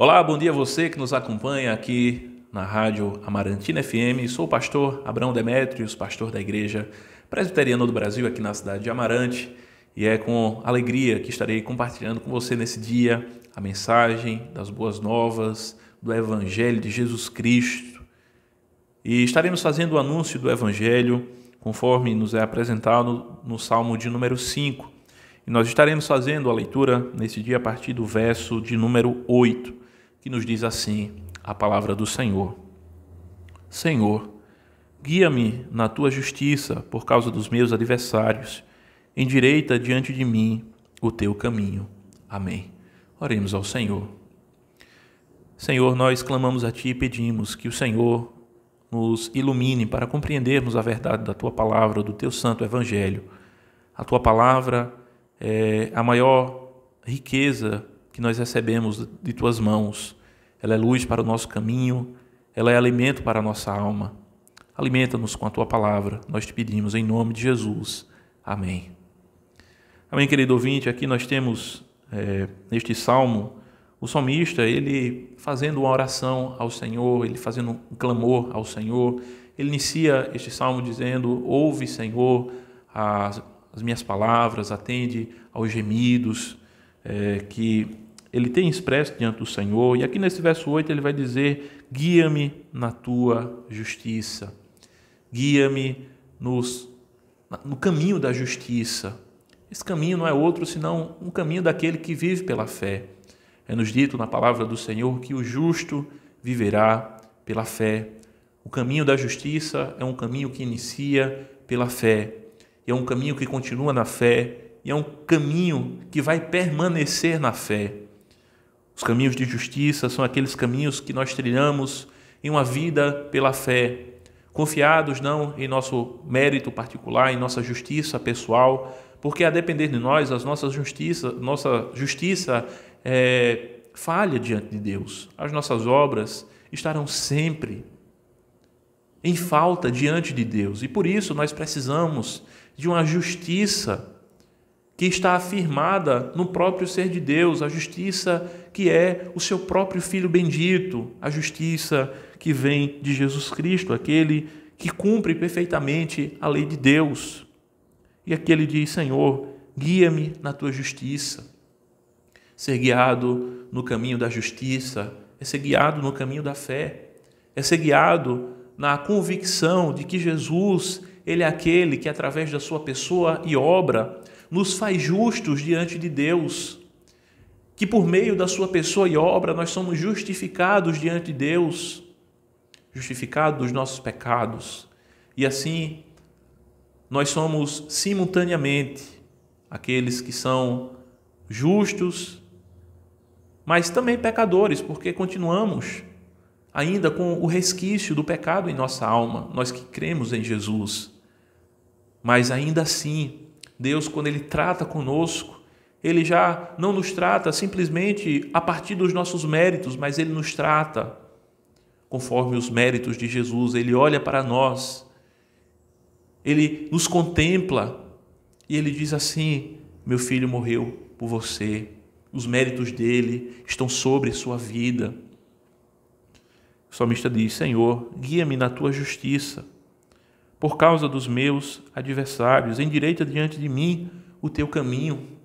Olá, bom dia a você que nos acompanha aqui na Rádio Amarantina FM. Sou o pastor Abrão Demétrios, pastor da Igreja Presbiteriana do Brasil aqui na cidade de Amarante. E é com alegria que estarei compartilhando com você nesse dia a mensagem das boas novas do Evangelho de Jesus Cristo. E estaremos fazendo o anúncio do Evangelho conforme nos é apresentado no Salmo de número 5. E nós estaremos fazendo a leitura nesse dia a partir do verso de número 8. Que nos diz assim a palavra do Senhor. Senhor, guia-me na tua justiça por causa dos meus adversários. Endireita diante de mim o teu caminho. Amém. Oremos ao Senhor. Senhor, nós clamamos a ti e pedimos que o Senhor nos ilumine para compreendermos a verdade da tua palavra, do teu santo evangelho. A tua palavra é a maior riqueza que nós recebemos de tuas mãos. Ela é luz para o nosso caminho, ela é alimento para a nossa alma. Alimenta-nos com a tua palavra, nós te pedimos em nome de Jesus. Amém. Amém, querido ouvinte. Aqui nós temos, neste salmo, o salmista, ele fazendo uma oração ao Senhor, ele fazendo um clamor ao Senhor. Ele inicia este salmo dizendo: ouve, Senhor, as minhas palavras, atende aos gemidos que ele tem expresso diante do Senhor. E aqui nesse verso 8 ele vai dizer: guia-me na tua justiça. Guia-me no caminho da justiça. Esse caminho não é outro senão um caminho daquele que vive pela fé. É nos dito na palavra do Senhor que o justo viverá pela fé. O caminho da justiça é um caminho que inicia pela fé. E é um caminho que continua na fé. E é um caminho que vai permanecer na fé. Os caminhos de justiça são aqueles caminhos que nós trilhamos em uma vida pela fé, confiados não em nosso mérito particular, em nossa justiça pessoal, porque a depender de nós, nossa justiça falha diante de Deus. As nossas obras estarão sempre em falta diante de Deus. E por isso nós precisamos de uma justiça que está afirmada no próprio ser de Deus, a justiça que é o seu próprio Filho bendito, a justiça que vem de Jesus Cristo, aquele que cumpre perfeitamente a lei de Deus. E aqui ele diz: Senhor, guia-me na tua justiça. Ser guiado no caminho da justiça é ser guiado no caminho da fé, é ser guiado na convicção de que Jesus, ele é aquele que através da sua pessoa e obra nos faz justos diante de Deus, que por meio da sua pessoa e obra nós somos justificados diante de Deus, justificados dos nossos pecados, e assim nós somos simultaneamente aqueles que são justos, mas também pecadores, porque continuamos ainda com o resquício do pecado em nossa alma, nós que cremos em Jesus. Mas ainda assim, Deus, quando Ele trata conosco, Ele já não nos trata simplesmente a partir dos nossos méritos, mas Ele nos trata conforme os méritos de Jesus. Ele olha para nós, Ele nos contempla e Ele diz assim: meu filho morreu por você, os méritos dele estão sobre sua vida. O salmista diz: Senhor, guia-me na tua justiça, por causa dos meus adversários, endireita diante de mim o teu caminho.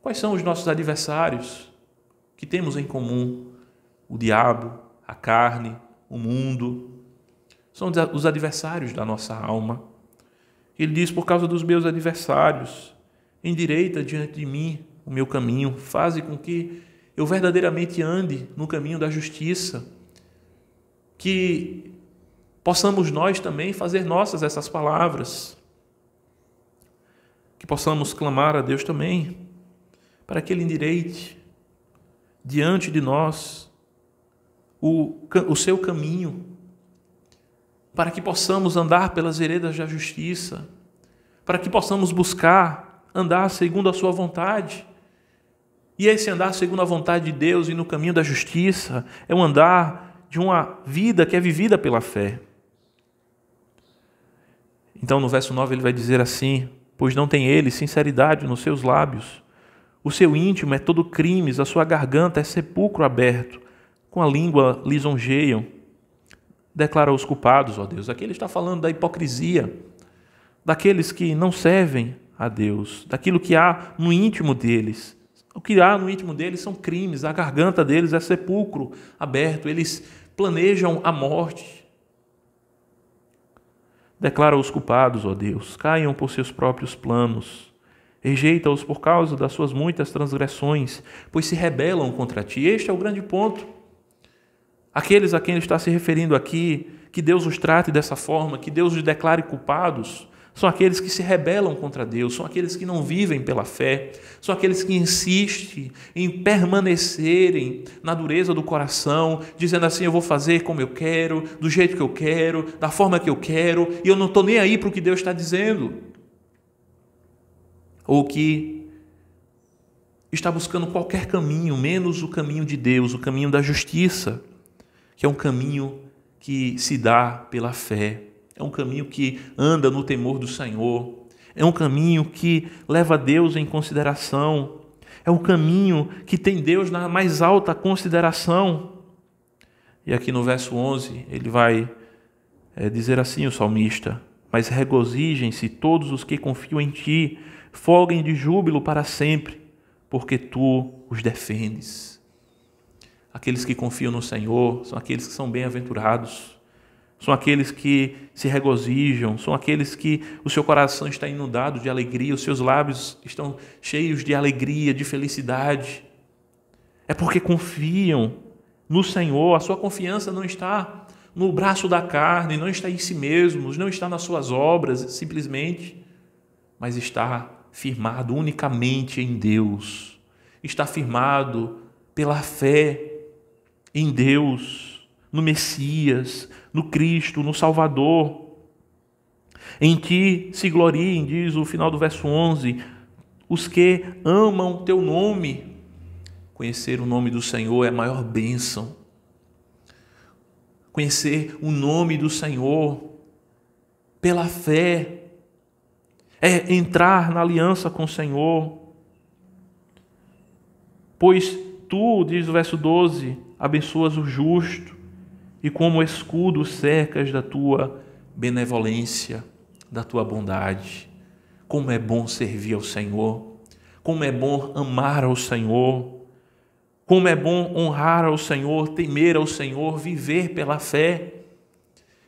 Quais são os nossos adversários que temos em comum? O diabo, a carne, o mundo. São os adversários da nossa alma. Ele diz: por causa dos meus adversários, endireita diante de mim o meu caminho. Faze com que eu verdadeiramente ande no caminho da justiça. Que possamos nós também fazer nossas essas palavras. Que possamos clamar a Deus também para que Ele endireite diante de nós o seu caminho, para que possamos andar pelas veredas da justiça, para que possamos buscar andar segundo a sua vontade. E esse andar segundo a vontade de Deus e no caminho da justiça é um andar de uma vida que é vivida pela fé. Então, no verso 9, ele vai dizer assim: pois não tem ele sinceridade nos seus lábios. O seu íntimo é todo crimes, a sua garganta é sepulcro aberto. com a língua lisonjeiam. Declara os culpados, ó Deus. Aqui ele está falando da hipocrisia, daqueles que não servem a Deus, daquilo que há no íntimo deles. O que há no íntimo deles são crimes, a garganta deles é sepulcro aberto, eles planejam a morte. Declara os culpados, ó Deus, caiam por seus próprios planos. Rejeita-os por causa das suas muitas transgressões, pois se rebelam contra ti. Este é o grande ponto. Aqueles a quem ele está se referindo aqui, que Deus os trate dessa forma, que Deus os declare culpados, são aqueles que se rebelam contra Deus, são aqueles que não vivem pela fé, são aqueles que insistem em permanecerem na dureza do coração, dizendo assim, eu vou fazer como eu quero, do jeito que eu quero, da forma que eu quero, e eu não estou nem aí para o que Deus está dizendo. Ou que está buscando qualquer caminho, menos o caminho de Deus, o caminho da justiça, que é um caminho que se dá pela fé. É um caminho que anda no temor do Senhor. É um caminho que leva Deus em consideração. É um caminho que tem Deus na mais alta consideração. E aqui no verso 11, ele vai dizer assim, o salmista, mas regozijem-se todos os que confiam em ti, folguem de júbilo para sempre, porque tu os defendes. Aqueles que confiam no Senhor são aqueles que são bem-aventurados. São aqueles que se regozijam, são aqueles que o seu coração está inundado de alegria, os seus lábios estão cheios de alegria, de felicidade. É porque confiam no Senhor, a sua confiança não está no braço da carne, não está em si mesmos, não está nas suas obras, simplesmente, mas está firmado unicamente em Deus. Está firmado pela fé em Deus, no Messias, no Cristo, no Salvador. Em ti se gloriem, diz o final do verso 11, os que amam teu nome. Conhecer o nome do Senhor é a maior bênção. Conhecer o nome do Senhor pela fé é entrar na aliança com o Senhor. Pois tu, diz o verso 12, abençoas o justo, e como escudo cercas da tua benevolência, da tua bondade. Como é bom servir ao Senhor, como é bom amar ao Senhor, como é bom honrar ao Senhor, temer ao Senhor, viver pela fé.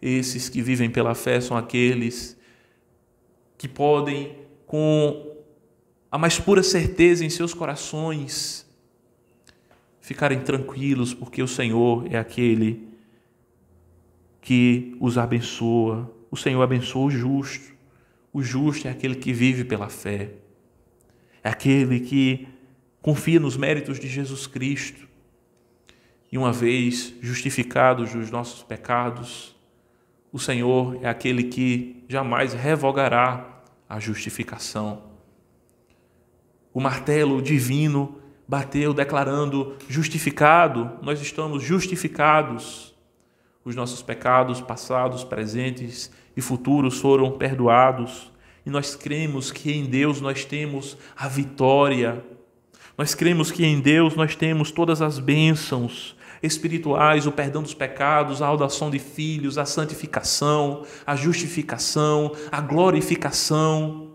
Esses que vivem pela fé são aqueles que podem, com a mais pura certeza em seus corações, ficarem tranquilos, porque o Senhor é aquele que os abençoa. O Senhor abençoa o justo. O justo é aquele que vive pela fé. É aquele que confia nos méritos de Jesus Cristo. E uma vez justificados dos nossos pecados, o Senhor é aquele que jamais revogará a justificação. O martelo divino bateu declarando justificado, nós estamos justificados. Os nossos pecados passados, presentes e futuros foram perdoados. E nós cremos que em Deus nós temos a vitória. Nós cremos que em Deus nós temos todas as bênçãos espirituais, o perdão dos pecados, a adoção de filhos, a santificação, a justificação, a glorificação.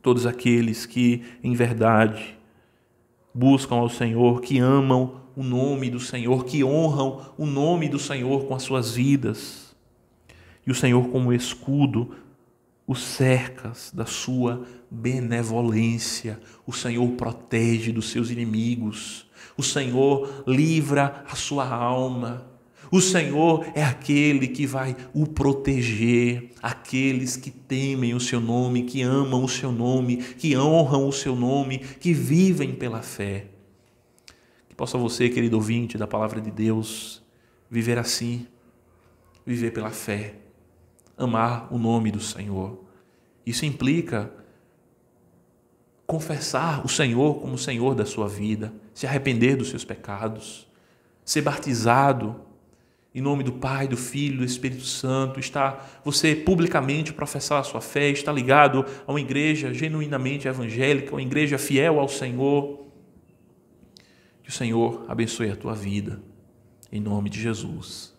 Todos aqueles que, em verdade, buscam ao Senhor, que amam o nome do Senhor, que honram o nome do Senhor com as suas vidas. E o Senhor, como escudo, os cerca da sua benevolência. O Senhor protege dos seus inimigos. O Senhor livra a sua alma. O Senhor é aquele que vai o proteger, aqueles que temem o seu nome, que amam o seu nome, que honram o seu nome, que vivem pela fé. Que possa você, querido ouvinte da palavra de Deus, viver assim, viver pela fé, amar o nome do Senhor. Isso implica confessar o Senhor como o Senhor da sua vida, se arrepender dos seus pecados, ser batizado em nome do Pai, do Filho e do Espírito Santo, você publicamente professar a sua fé, está ligado a uma igreja genuinamente evangélica, uma igreja fiel ao Senhor. Que o Senhor abençoe a tua vida, Em nome de Jesus.